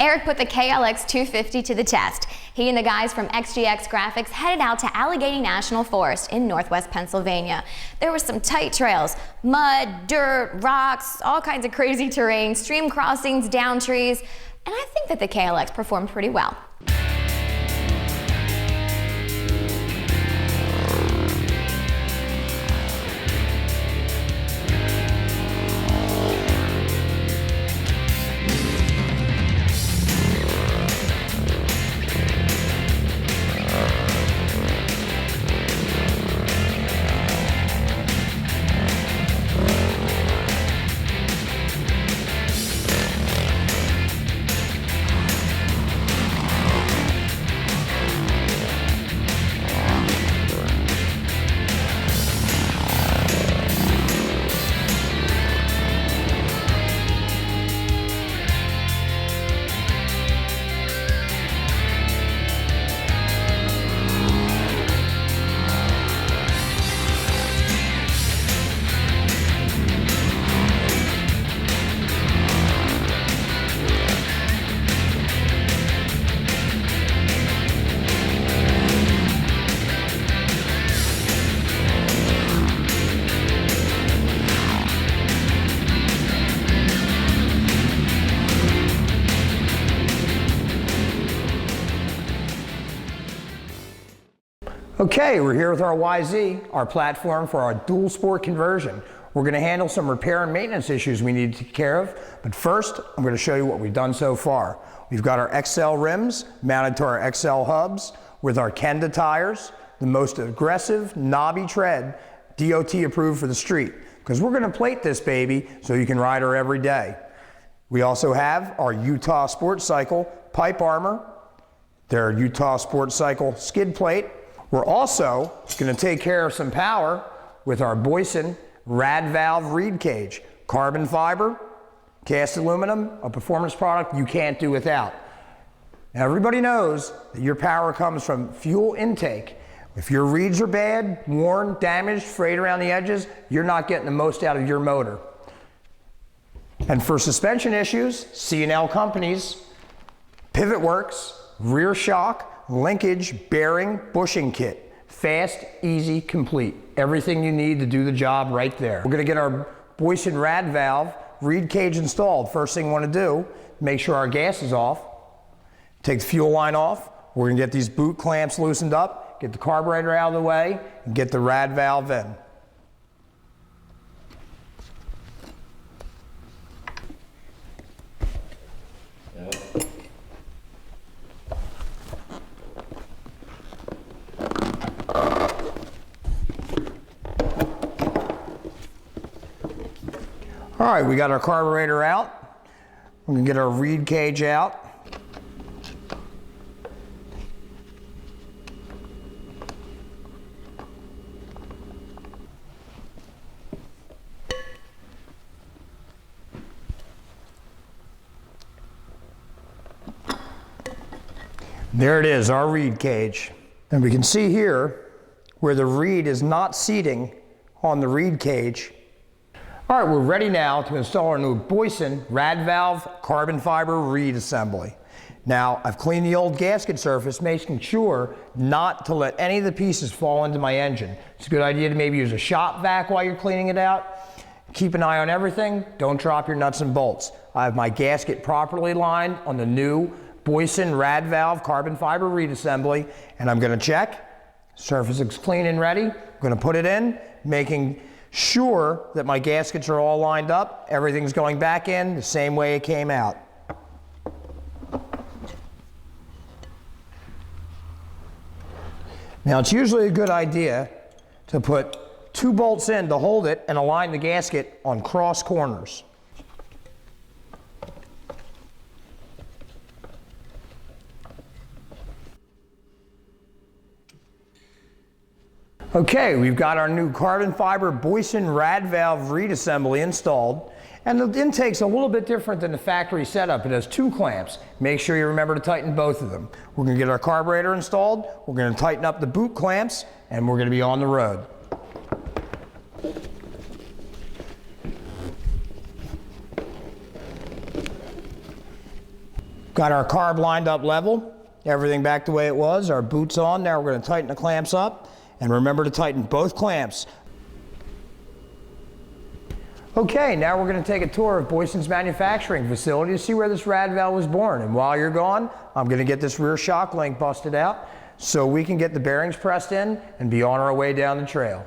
Eric put the KLX 250 to the test. He and the guys from XGX Graphics headed out to Allegheny National Forest in northwest Pennsylvania. There were some tight trails, mud, dirt, rocks, all kinds of crazy terrain, stream crossings, down trees, and I think that the KLX performed pretty well. Okay, we're here with our YZ, our platform for our dual sport conversion. We're going to handle some repair and maintenance issues we need to take care of, but first I'm going to show you what we've done so far. We've got our XL rims mounted to our XL hubs with our Kenda tires, the most aggressive knobby tread DOT approved for the street, because we're going to plate this baby so you can ride her every day. We also have our Utah Sports Cycle pipe armor, their Utah Sports Cycle skid plate. We're also going to take care of some power with our Boyson rad valve reed cage. Carbon fiber, cast aluminum, a performance product you can't do without. Now everybody knows that your power comes from fuel intake. If your reeds are bad, worn, damaged, frayed around the edges, you're not getting the most out of your motor. And for suspension issues, C&L companies, Pivot Works, rear shock, linkage, bearing, bushing kit. Fast, easy, complete. Everything you need to do the job right there. We're going to get our Boyson rad valve reed cage installed. First thing we want to do, make sure our gas is off. Take the fuel line off. We're going to get these boot clamps loosened up, get the carburetor out of the way, and get the rad valve in. All right, we got our carburetor out. We're gonna get our reed cage out. There it is, our reed cage. And we can see here where the reed is not seating on the reed cage. All right, we're ready now to install our new Boyson rad valve carbon fiber reed assembly. Now, I've cleaned the old gasket surface, making sure not to let any of the pieces fall into my engine. It's a good idea to maybe use a shop vac while you're cleaning it out. Keep an eye on everything. Don't drop your nuts and bolts. I have my gasket properly lined on the new Boyson rad valve carbon fiber reed assembly, and I'm going to check. Surface is clean and ready. I'm going to put it in, making sure that my gaskets are all lined up. Everything's going back in the same way it came out. Now, it's usually a good idea to put 2 bolts in to hold it and align the gasket on cross corners. Okay, we've got our new carbon fiber Boyson rad valve reed assembly installed, and the intake's a little bit different than the factory setup. It has 2 clamps. Make sure you remember to tighten both of them. We're going to get our carburetor installed, we're going to tighten up the boot clamps, and we're going to be on the road. Got our carb lined up level, everything back the way it was, our boots on. Now we're going to tighten the clamps up, and remember to tighten both clamps. Okay, now we're going to take a tour of Boyston's manufacturing facility to see where this rad valve was born. And while you're gone, I'm going to get this rear shock link busted out so we can get the bearings pressed in and be on our way down the trail.